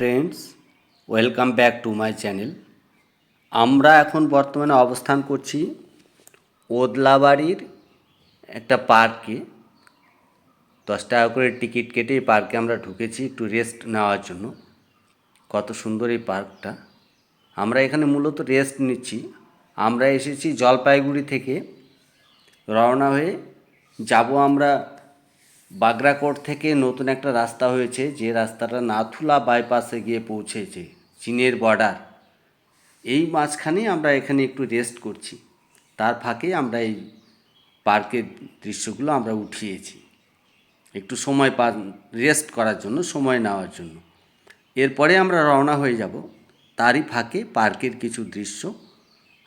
Friends, welcome back to my channel. আমরা এখন বর্তমানে অবস্থান করছি ওদলাবাড়ির একটা পার্কে। 10 টাকা করে টিকিট কেটে এই পার্কে আমরা ঢুকেছি একটু রেস্ট নেওয়ার জন্য। কত সুন্দর এই পার্কটা। আমরা এখানে মূলত রেস্ট নিচ্ছি। আমরা এসেছি জলপাইগুড়ি থেকে রওনা হয়ে যাব আমরা বাগরাকোট থেকে। নতুন একটা রাস্তা হয়েছে, যে রাস্তাটা নাথুলা বাইপাসে গিয়ে পৌঁছেছে, চীনের বর্ডার। এই মাঝখানেই আমরা এখানে একটু রেস্ট করছি, তার ফাঁকে আমরা এই পার্কের দৃশ্যগুলো আমরা উঠিয়েছি একটু সময় রেস্ট করার জন্য, সময় নেওয়ার জন্য। এরপরে আমরা রওনা হয়ে যাব, তারই ফাঁকে পার্কের কিছু দৃশ্য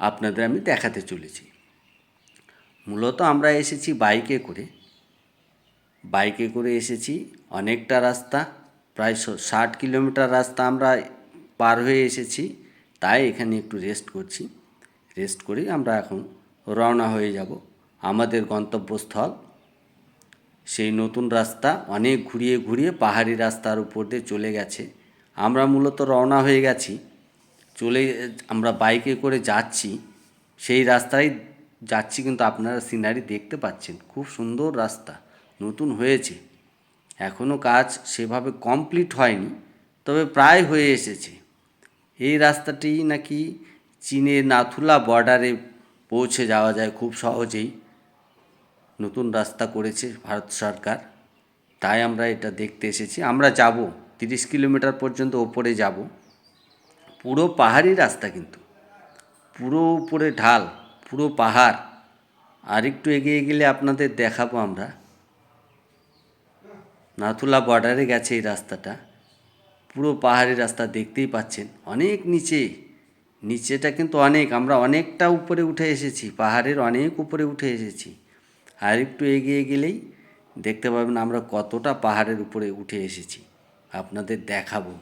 আপনাদের আমি দেখাতে চলেছি। মূলত আমরা এসেছি বাইকে করে এসেছি। অনেকটা রাস্তা, প্রায় 60 কিলোমিটার রাস্তা আমরা পার হয়ে এসেছি। তাই এখানে একটু রেস্ট করছি। রেস্ট করে আমরা এখন রওনা হয়ে যাব আমাদের গন্তব্যস্থল। সেই নতুন রাস্তা অনেক ঘুরিয়ে ঘুরিয়ে পাহাড়ি রাস্তার উপর দিয়ে চলে গেছে। আমরা মূলত রওনা হয়ে গেছি, আমরা বাইকে করে যাচ্ছি, সেই রাস্তায় যাচ্ছি। কিন্তু আপনারা সিনারি দেখতে পাচ্ছেন, খুব সুন্দর রাস্তা, নতুন হয়েছে। এখনও কাজ সেভাবে কমপ্লিট হয়নি, তবে প্রায় হয়ে এসেছে। এই রাস্তাটি নাকি চীনের নাথুলা বর্ডারে পৌঁছে যাওয়া যায় খুব সহজেই। নতুন রাস্তা করেছে ভারত সরকার, তাই আমরা এটা দেখতে এসেছি। আমরা যাব 30 কিলোমিটার পর্যন্ত ওপরে যাব। পুরো পাহাড়ি রাস্তা, কিন্তু পুরো উপরে ঢাল, পুরো পাহাড়। আর একটু এগিয়ে গেলে আপনাদের দেখাবো আমরা। নাথুলা বর্ডারে গেছে এই রাস্তাটা, পুরো পাহাড়ি রাস্তা দেখতেই পাচ্ছেন। অনেক নিচেটা কিন্তু আমরা অনেকটা উপরে উঠে এসেছি, পাহাড়ের অনেক উপরে উঠে এসেছি। আর একটু এগিয়ে গেলেই দেখতে পাবেন আমরা কতটা পাহাড়ের উপরে উঠে এসেছি, আপনাদের দেখাবো।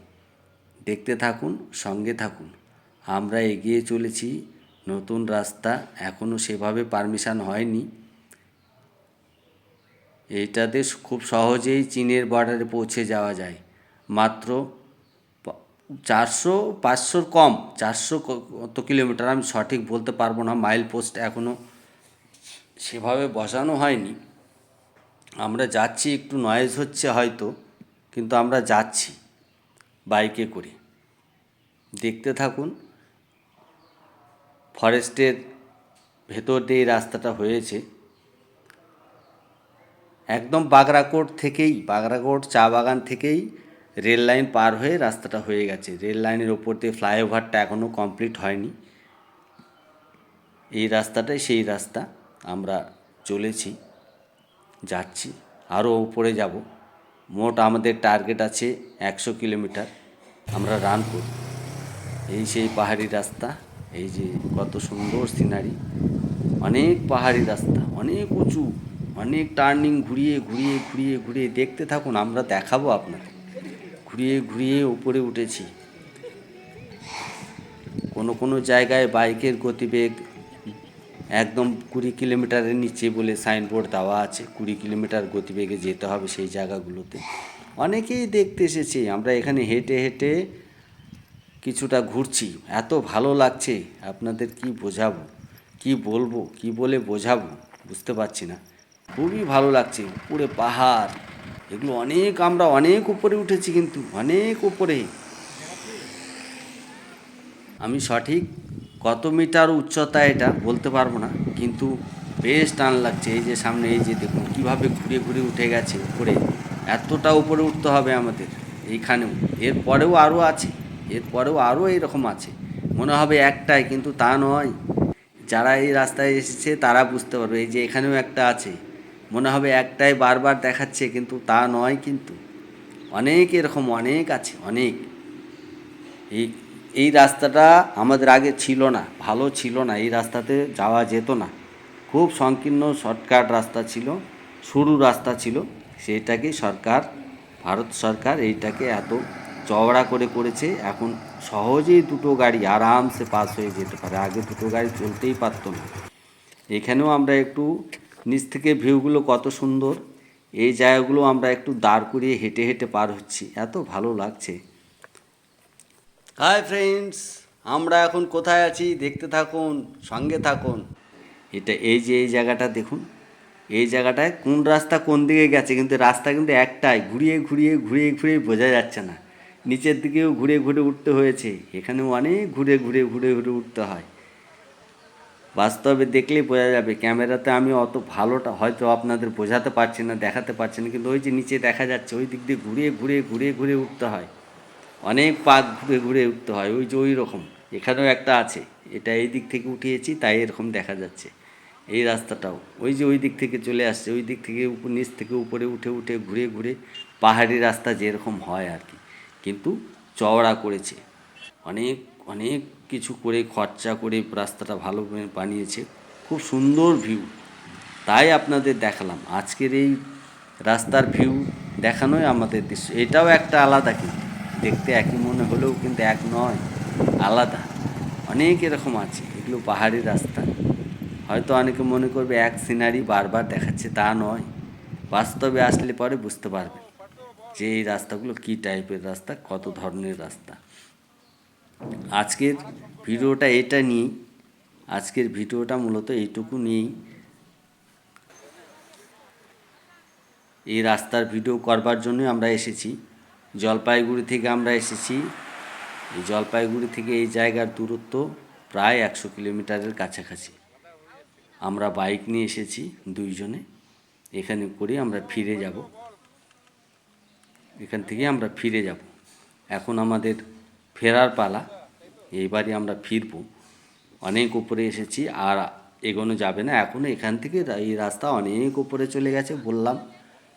দেখতে থাকুন, সঙ্গে থাকুন। আমরা এগিয়ে চলেছি। নতুন রাস্তা, এখনও সেভাবে পারমিশন হয়নি। এইটাতে খুব সহজেই চীনের বর্ডারে পৌঁছে যাওয়া যায়। মাত্র 400-500 কম, 400 কত কিলোমিটার আমি সঠিক বলতে পারবো না। মাইল পোস্ট এখনও সেভাবে বসানো হয়নি। আমরা যাচ্ছি, একটু নয়েজ হচ্ছে হয়তো, কিন্তু আমরা যাচ্ছি বাইকে করে। দেখতে থাকুন। ফরেস্টের ভেতর দিয়ে এই রাস্তাটা হয়েছে। একদম বাগরাকোট চা বাগান থেকেই রেল লাইন পার হয়ে রাস্তাটা হয়ে গেছে। রেল লাইনের ওপর দিয়ে ফ্লাইওভারটা এখনও কমপ্লিট হয়নি। এই রাস্তাটাই সেই রাস্তা। আমরা চলেছি, যাচ্ছি, আরও উপরে যাব। মোট আমাদের টার্গেট আছে 100 কিলোমিটার আমরা রান করি। এই সেই পাহাড়ি রাস্তা, এই যে কত সুন্দর সিনারি। অনেক পাহাড়ি রাস্তা, অনেক উঁচু, অনেক টার্নিং, ঘুরিয়ে ঘুরিয়ে ঘুরিয়ে ঘুরিয়ে দেখতে থাকুন, আমরা দেখাবো আপনাকে। ঘুরিয়ে ঘুরিয়ে উপরে উঠেছি। কোনো জায়গায় বাইকের গতিবেগ একদম 20 কিলোমিটারের নিচে বলে সাইনবোর্ড দেওয়া আছে। 20 কিলোমিটার গতিবেগে যেতে হবে সেই জায়গাগুলোতে। অনেকেই দেখতে এসেছে। আমরা এখানে হেঁটে হেঁটে কিছুটা ঘুরছি, এত ভালো লাগছে, আপনাদের কি বোঝাবো, কি বলবো, কি বলে বোঝাবো বুঝতে পারছি না। খুবই ভালো লাগছে। উপরে পাহাড়, এগুলো আমরা অনেক উপরে উঠেছি, কিন্তু অনেক উপরে। আমি সঠিক কত মিটার উচ্চতা এটা বলতে পারবো না, কিন্তু বেশ টান লাগছে। এই যে সামনে, এই যে দেখুন কীভাবে ঘুরে ঘুরে উঠে গেছে উপরে। এতটা উপরে উঠতে হবে আমাদের এইখানেও। এরপরেও আরও এইরকম আছে। মনে হবে একটাই, কিন্তু তা নয়। যারা এই রাস্তায় এসেছে তারা বুঝতে পারবে। এই যে এখানেও একটা আছে, মনে হবে একটাই বারবার দেখাচ্ছে, কিন্তু তা নয়। কিন্তু অনেক এরকম অনেক আছে, অনেক। এই এই রাস্তাটা আমাদের আগে ছিল না, ভালো ছিল না, এই রাস্তাতে যাওয়া যেত না। খুব সংকীর্ণ শর্টকাট রাস্তা ছিল, সরু রাস্তা ছিল। সেটাকে ভারত সরকার এইটাকে এত চওড়া করে করেছে। এখন সহজেই দুটো গাড়ি আরামসে পাস হয়ে যেতে পারে, আগে দুটো গাড়ি চলতেই পারতো না। এখানেও আমরা একটু নিচ থেকে ভিউগুলো কত সুন্দর, এই জায়গাগুলো আমরা একটু দাঁড় করিয়ে হেঁটে হেঁটে পার হচ্ছি, এত ভালো লাগছে। হাই ফ্রেন্ডস, আমরা এখন কোথায় আছি দেখতে থাকুন, সঙ্গে থাকুন। এটা এই যে এই জায়গাটা দেখুন, এই জায়গাটায় কোন রাস্তা কোন দিকে গেছে, কিন্তু রাস্তা কিন্তু একটাই, ঘুরিয়ে ঘুরিয়ে ঘুরিয়ে ঘুরিয়ে বোঝা যাচ্ছে না। নিচের দিকেও ঘুরে ঘুরে উঠতে হয়েছে, এখানেও অনেক ঘুরে ঘুরে ঘুরে ঘুরে উঠতে হয়। বাস্তবে দেখলেই বোঝা যাবে, ক্যামেরাতে আমি অত ভালোটা হয়তো আপনাদের বোঝাতে পারছি না, দেখাতে পারছি না, কিন্তু ওই যে নিচে দেখা যাচ্ছে ওই দিক দিয়ে ঘুরিয়ে ঘুরিয়ে ঘুরিয়ে ঘুরে উঠতে হয়, অনেক পাক ঘুরে ঘুরে উঠতে হয়। ওই যে ওই রকম এখানেও একটা আছে, এটা এই দিক থেকে উঠিয়েছি তাই এরকম দেখা যাচ্ছে। এই রাস্তাটাও ওই যে ওই দিক থেকে চলে আসছে, ওই দিক থেকে নিচ থেকে উপরে উঠে উঠে ঘুরে ঘুরে পাহাড়ি রাস্তা যেরকম হয় আর কি, কিন্তু চওড়া করেছে। অনেক অনেক কিছু করে খরচা করে রাস্তাটা ভালো বানিয়েছে, খুব সুন্দর ভিউ। তাই আপনাদের দেখালাম, আজকের এই রাস্তার ভিউ দেখানোই আমাদের দৃশ্য। এটাও একটা আলাদা, কিন্তু দেখতে একই মনে হলেও কিন্তু এক নয়, আলাদা। অনেক এরকম আছে, এগুলো পাহাড়ি রাস্তা। হয়তো অনেকে মনে করবে এক সিনারি বারবার দেখাচ্ছে, তা নয়। বাস্তবে আসলে পরে বুঝতে পারবে যে এই রাস্তাগুলো কী টাইপের রাস্তা, কত ধরনের রাস্তা। আজকের ভিডিওটা এটা নিয়েই, আজকের ভিডিওটা মূলত এইটুকু নিয়েই। এই রাস্তার ভিডিও করবার জন্যই আমরা এসেছি। জলপাইগুড়ি থেকে আমরা এসেছি। এই জলপাইগুড়ি থেকে এই জায়গার দূরত্ব প্রায় 100 কিলোমিটারের কাছাকাছি। আমরা বাইক নিয়ে এসেছি দুইজনে, এখানে করে আমরা ফিরে যাব। এখান থেকে আমরা ফিরে যাব। এখন আমাদের ফেরার পালা, এইবারই আমরা ফিরব। অনেক উপরে এসেছি, আর এগোনো যাবে না এখনও। এখান থেকে এই রাস্তা অনেক উপরে চলে গেছে, বললাম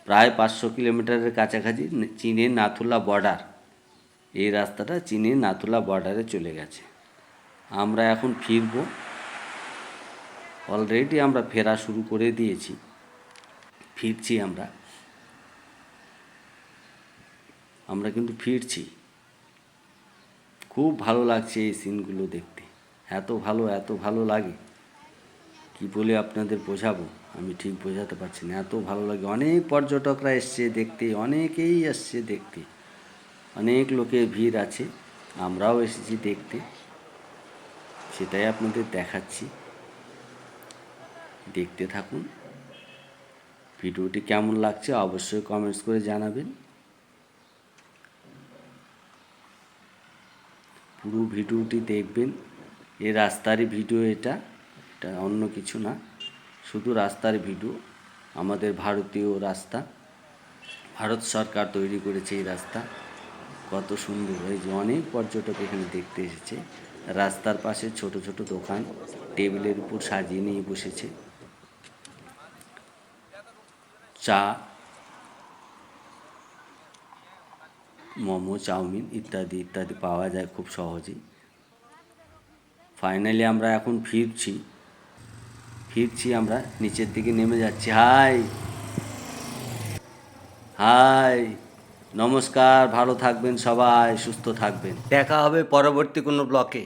প্রায় 500 কিলোমিটারের কাছাকাছি। চীনের নাথুলা বর্ডার, এই রাস্তাটা চীনের নাথুলা বর্ডারে চলে গেছে। আমরা এখন ফিরব, অলরেডি আমরা ফেরা শুরু করে দিয়েছি, ফিরছি আমরা কিন্তু ফিরছি। খুব ভালো লাগছে এই সিনগুলো দেখতে, এত ভালো লাগে, কি বলে আপনাদের বোঝাবো, আমি ঠিক বোঝাতে পারছি না, এত ভালো লাগে। অনেক পর্যটকরা এসছে দেখতে, অনেকেই আসছে দেখতে, অনেক লোকের ভিড় আছে। আমরাও এসেছি দেখতে, সেটাই আপনাদের দেখাচ্ছি। দেখতে থাকুন। ভিডিওটি কেমন লাগছে অবশ্যই কমেন্টস করে জানাবেন। পুরো ভিডিওটি দেখবেন। এই রাস্তারই ভিডিও, এটা অন্য কিছু না, শুধু রাস্তার ভিডিও। আমাদের ভারতীয় রাস্তা, ভারত সরকার তৈরি করেছে এই রাস্তা। কত সুন্দর, এই যে অনেক পর্যটক এখানে দেখতে এসেছে। রাস্তার পাশে ছোট ছোট দোকান টেবিলের উপর সাজিয়ে নিয়ে বসেছে। চা, মোমো, চাউমিন ইত্যাদি ইত্যাদি পাওয়া যায় খুব সহজেই। ফাইনালি আমরা এখন ফিরছি আমরা, নিচের দিকে নেমে যাচ্ছি। হাই হাই, নমস্কার, ভালো থাকবেন সবাই, সুস্থ থাকবেন, দেখা হবে পরবর্তী কোনো ব্লকে।